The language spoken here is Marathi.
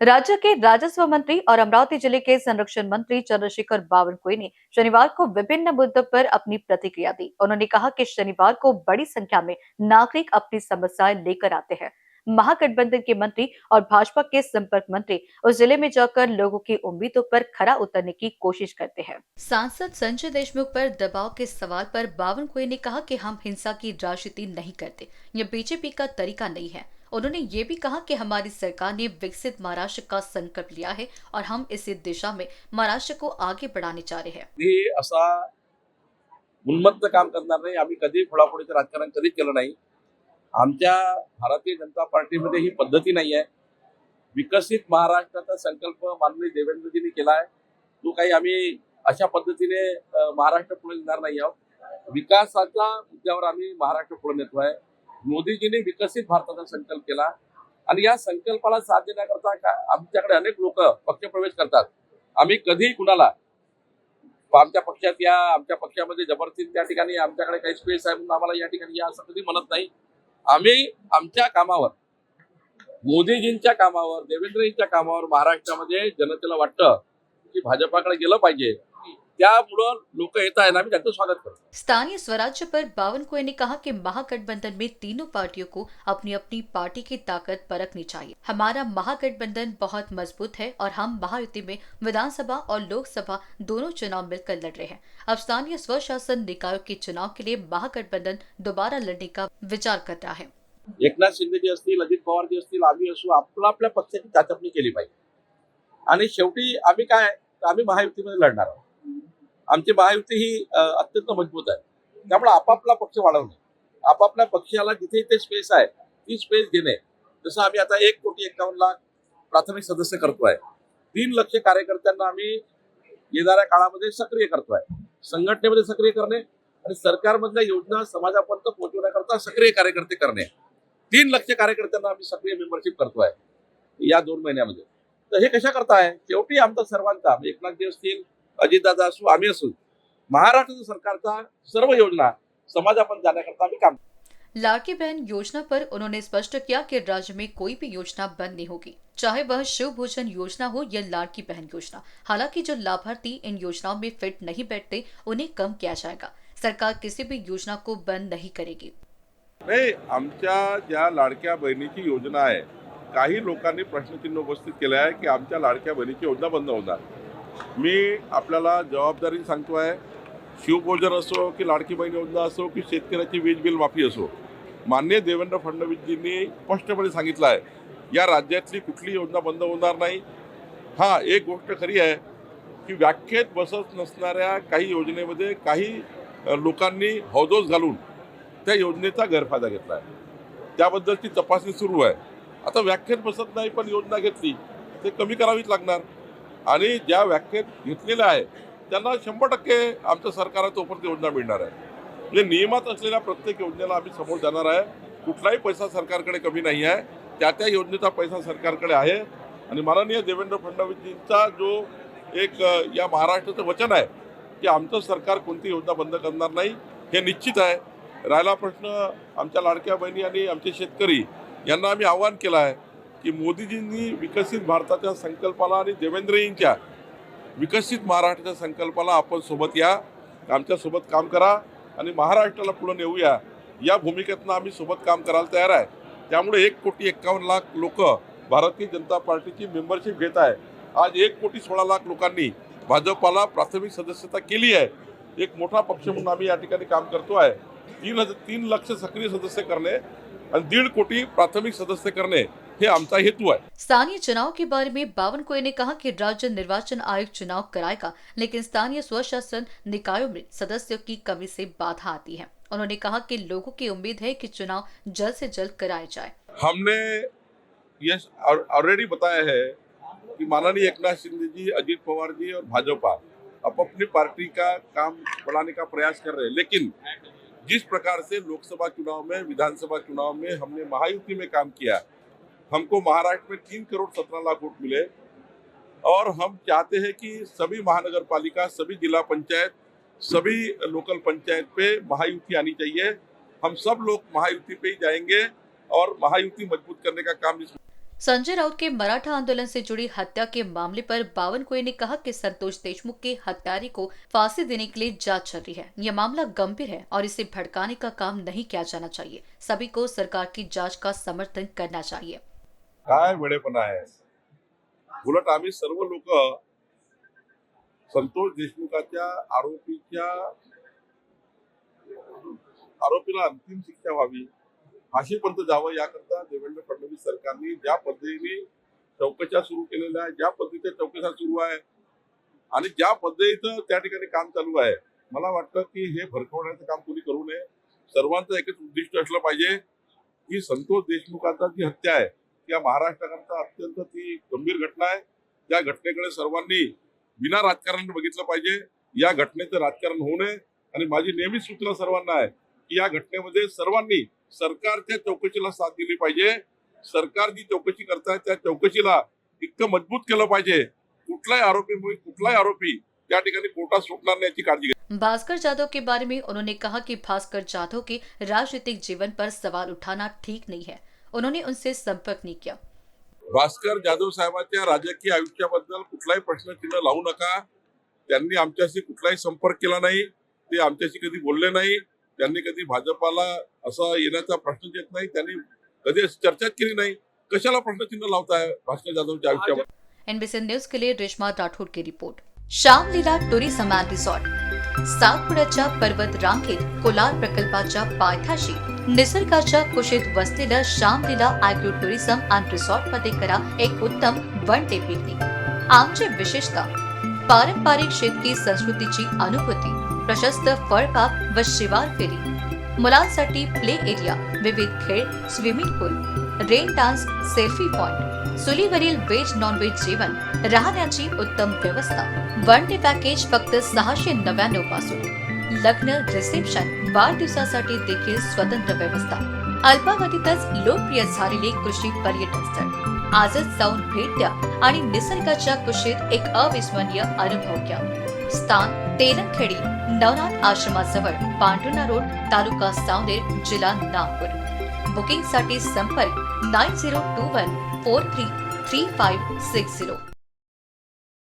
राज्य के राजस्व मंत्री और अमरावती जिले के संरक्षण मंत्री चंद्रशेखर बावनकुळे ने शनिवार को विभिन्न मुद्दों पर अपनी प्रतिक्रिया दी। उन्होंने कहा कि शनिवार को बड़ी संख्या में नागरिक अपनी समस्याएं लेकर आते हैं। महागठबंधन के मंत्री और भाजपा के संपर्क मंत्री उस जिले में जाकर लोगों की उम्मीदों पर खरा उतरने की कोशिश करते हैं। सांसद संजय देशमुख पर दबाव के सवाल पर बावनकुळे ने कहा कि हम हिंसा की राजनीति नहीं करते, यह बीजेपी का तरीका नहीं है। उन्होंने ये भी कहा कि हमारी सरकार ने विकसित महाराष्ट्र का संकल्प लिया है और हम इसी दिशा में महाराष्ट्र को आगे बढ़ाने जा रहे हैं। हे असा उन्मत्त काम करणार नाही। आम्ही कधी फोडाफोडीचं राजकारण कधीच केलं नाही। आमच्या भारतीय जनता पार्टीमध्ये ही पद्धती नाही आहे। विकसित महाराष्ट्राचा संकल्प माननीय देवेंद्रजींनी केला आहे। तो काही आम्ही अशा पद्धतीने महाराष्ट्र पुढे नेणार नाही आहोत। विकासाच्या मुद्द्यावर आम्ही महाराष्ट्र पुढे नेतोय। मोदीजींनी विकसित भारताचा संकल्प केला आणि या संकल्पाला साथ देण्याकरता आमच्याकडे अनेक लोक पक्षप्रवेश करतात। आम्ही कधी कुणाला आमच्या पक्षात या, आमच्या पक्षामध्ये जबरदस्ती त्या ठिकाणी आमच्याकडे काही स्पेस आहे म्हणून आम्हाला या ठिकाणी या असं कधी म्हणत नाही। आम्ही आमच्या कामावर, मोदीजींच्या कामावर, देवेंद्रजींच्या कामावर महाराष्ट्रामध्ये जनतेला वाटतं की भाजपाकडे गेलं पाहिजे, त्यामुळे लोक येत आहेत, आम्ही त्यांचं स्वागत करतो। स्थानीय स्वराज्य पर बावनकुळे ने कहा कि महागठबंधन में तीनों पार्टियों को अपनी अपनी पार्टी की ताकत परखनी चाहिए। हमारा महागठबंधन बहुत मजबूत है और हम महायुति में विधानसभा और लोकसभा दोनों चुनाव मिलकर लड़ रहे हैं। अब स्थानीय स्वशासन निकायों के चुनाव के लिए महागठबंधन दोबारा लड़ने का विचार कर रहा है। एकनाथ शिंदे जी असतील, अजित पवार जी असतील, आम्ही असू, आपल्या पक्षाची चाचपणी केली पाहिजे आणि शेवटी आम्ही काय, आम्ही महायुतीमध्ये लढणार आहोत। आमची महायुती ही अत्यंत मजबूत आहे। त्यामुळे आपापला पक्ष वाढवणे, आपापल्या पक्षाला जिथे जिथे स्पेस आहे ती स्पेस देणे। जसं आम्ही आता 1,51,00,000 प्राथमिक सदस्य करतोय, 3 लाख कार्यकर्त्यांना आम्ही येणाऱ्या काळामध्ये सक्रिय करतोय। संघटनेमध्ये सक्रिय करणे आणि सरकारमधल्या योजना समाजापर्यंत पोहोचवण्याकरता सक्रिय कार्यकर्ते करणे, 3 लाख कार्यकर्त्यांना आम्ही सक्रिय मेंबरशिप करतोय या 2 महिन्यामध्ये। तर हे कशा करता आहे, शेवटी आमचा सर्वांचा, एकनाथजी असतील, अजितदादा असू, आम्ही असू, महाराष्ट्र सरकारचा सर्व योजना समाजापर्यंत जाण्याकरता आम्ही काम। लाड़की बहन योजना पर उन्होंने स्पष्ट किया कि राज्य में कोई भी योजना बंद नहीं होगी, चाहे वह शिव भोजन योजना हो या लाड़की बहन योजना। हालांकि जो लाभार्थी इन योजनाओं में फिट नहीं बैठते उन्हें कम किया जाएगा। सरकार किसी भी योजना को बंद नहीं करेगी। नाही, आमच्या ज्या लाडक्या बहिणीची योजना आहे, काही लोकांनी प्रश्नचिन्ह उपस्थित केलं आहे की आमच्या लाडक्या बहिणीची योजना बंद होणार। मी आपल्याला जबाबदारी सांगतोय, शिवभोजन असो की लाडकी बहीण योजना असो की शेतकऱ्याची वीज बिल माफी असो, माननीय देवेंद्र फडणवीसजींनी स्पष्टपणे सांगितलं आहे या राज्यातली कुठली योजना बंद होणार नाही। हां, एक गोष्ट खरी आहे की व्याख्येत बसत नसणाऱ्या काही योजनेमध्ये काही लोकांनी हौदोस घालून त्या योजनेचा गैरफायदा घेतला आहे। त्याबद्दलची तपासणी सुरू आहे। आता व्याख्येत बसत नाही पण योजना घेतली ते कमी करावीच लागणार आणि ज्या व्याख्येत घेतलेल्या आहे त्यांना 100% आमच्या सरकारला तोपर्यंत योजना मिळणार आहे। म्हणजे नियमात असलेल्या प्रत्येक योजनेला आम्ही समोर जाणार आहे। कुठलाही पैसा सरकारकडे कमी नाही आहे, त्या योजनेचा पैसा सरकारकडे आहे आणि माननीय देवेंद्र फडणवीसजींचा जो एक या महाराष्ट्राचं वचन आहे की आमचं सरकार कोणती योजना बंद करणार नाही, हे निश्चित आहे। राहिला प्रश्न आमच्या लाडक्या बहिणी आणि आमचे शेतकरी यांना आम्ही आवाहन केलं आहे की मोदीजींनी विकसित भारताच्या संकल्पाला आणि देवेंद्रजींच्या विकसित महाराष्ट्राच्या संकल्पाला आपण सोबत या, आमच्या सोबत काम करा आणि महाराष्ट्राला पुढे नेऊया, या भूमिकेतनं आम्ही सोबत काम करायला तयार आहे। त्यामुळे 1,51,00,000 लोक भारतीय जनता पार्टीची मेंबरशिप घेत आहे। आज 1,16,00,000 लोकांनी भाजपाला प्राथमिक सदस्यता केली आहे। एक मोठा पक्ष म्हणून आम्ही या ठिकाणी काम करतो आहे। 3 लाख सक्रिय सदस्य करणे और 1.5 कोटी प्राथमिक सदस्य करने ये आमचा हेतु है। स्थानीय चुनाव के बारे में बावनकुळे ने कहा कि राज्य निर्वाचन आयोग चुनाव कराएगा, लेकिन स्थानीय स्वशासन निकायों में सदस्यों की कमी से बाधा आती है। उन्होंने कहा कि लोगों की उम्मीद है कि चुनाव जल्द से जल्द कराए जाए। हमने ये ऑलरेडी बताया है कि माननीय एकनाथ शिंदे जी, अजित पवार जी और भाजपा अब अपनी पार्टी का काम बढ़ाने का प्रयास कर रहे हैं, लेकिन जिस प्रकार से लोकसभा चुनाव में, विधानसभा चुनाव में हमने महायुति में काम किया, हमको महाराष्ट्र में 3 करोड़ 17 लाख वोट मिले और हम चाहते हैं कि सभी महानगर पालिका, सभी जिला पंचायत, सभी लोकल पंचायत पे महायुति आनी चाहिए। हम सब लोग महायुति पे ही जाएंगे और महायुति मजबूत करने का काम संजय राउत के मराठा आंदोलन से जुड़ी हत्या के मामले पर बावनकुळे ने कहा कि संतोष देशमुख के हत्यारे को फांसी देने के लिए जांच चल रही है। यह मामला गंभीर है और इसे भड़काने का काम नहीं किया जाना चाहिए। सभी को सरकार की जांच का समर्थन करना चाहिए। काय वेडेपणा आहे. उलट आम्ही सर्व लोक संतोष देशमुखाच्या आरोपीला अंतिम शिक्षा व्हावी, फाशीपर्यंत जावं याकरता देवेंद्र फडणवीस सरकारने ज्या पद्धतीने चौकशा सुरू केलेल्या आहे, ज्या पद्धतीच्या चौकशा सुरू आहे आणि ज्या पद्धतीचं त्या ठिकाणी काम चालू आहे, मला वाटतं की हे भरकवण्याचं काम कोणी करू नये. सर्वांचं एकच उद्दिष्ट असलं पाहिजे की संतोष देशमुखाचा जी हत्या आहे त्या महाराष्ट्राकरता अत्यंत ती गंभीर घटना आहे. त्या घटनेकडे सर्वांनी बिना राजकारण बघितलं पाहिजे. या घटनेचं राजकारण होऊ नये आणि माझी नेहमीच सूचना सर्वांना आहे की या घटनेमध्ये सर्वांनी सरकारच्या चौकशीला साथ दिली पाहिजे. सरकार जी चौकशी करताय त्या चौकशीला इतकं मजबूत केलं पाहिजे कुठलाही आरोपी त्या ठिकाणी कोर्टात सुटणार नाही याची काळजी घ्या. भास्कर जाधव के बारे में उन्होंने कहा कि भास्कर जाधव के राजनीतिक जीवन पर सवाल उठाना ठीक नहीं है। उन्होंने उनसे संपर्क नहीं किया। भास्कर जाधव साहेबांच्या राजकीय आयुष्याबद्दल कुठलाही प्रश्नचिन्ह लावू नका. त्यांनी आमच्याशी कुठलाही संपर्क केला नाही, ते आमच्याशी कधी बोलले नाही, त्यांनी कधी भाजपाला असा येण्याचा प्रश्न येत नाही, त्यांनी कधी चर्चाच केली नाही. कशाला प्रश्नचिन्ह लावताय भास्कर जाधवच्या आयुष्यावर? एनबीसी न्यूज के लिए रेशमा राठौड़ की report. Shyamlila tourism and resort सातपुड्याच्या पर्वत रांगेत कोलार प्रकल्पाच्या पायथ्याशी निसर्गाच्या कुशीत वसलेलं Shyamlila agro tourism and resort मध्ये करा एक उत्तम वन डे पिकनिक। आमची विशेषता पारंपरिक शेतकी संस्कृतीची अनुभूती, प्रशस्त फळबाग व शिवार फेरी, मुलांसाठी प्ले एरिया, विविध खेळ, swimming pool, rain dance, selfie point, चुलीवरील व्हेज नॉन व्हेज जेवण, राहण्याची उत्तम व्यवस्था। वन डे पॅकेज फक्त 699 पासून। लग्न, रिसेप्शन, वाढदिवसासाठी देखील स्वतंत्र व्यवस्था। अल्पावधीतच लोकप्रिय झालेले कृषी पर्यटन स्थळ। आजच जाऊन भेट द्या आणि निसर्गाच्या कुशीत एक अविस्मरणीय अनुभव घ्या। स्थान तेलंगखेडी नवनाथ आश्रमाजवळ, पांढुर्णा रोड, तालुका सावनेर, जिल्हा नागपूर। बुकिंगसाठी संपर्क 9021433560।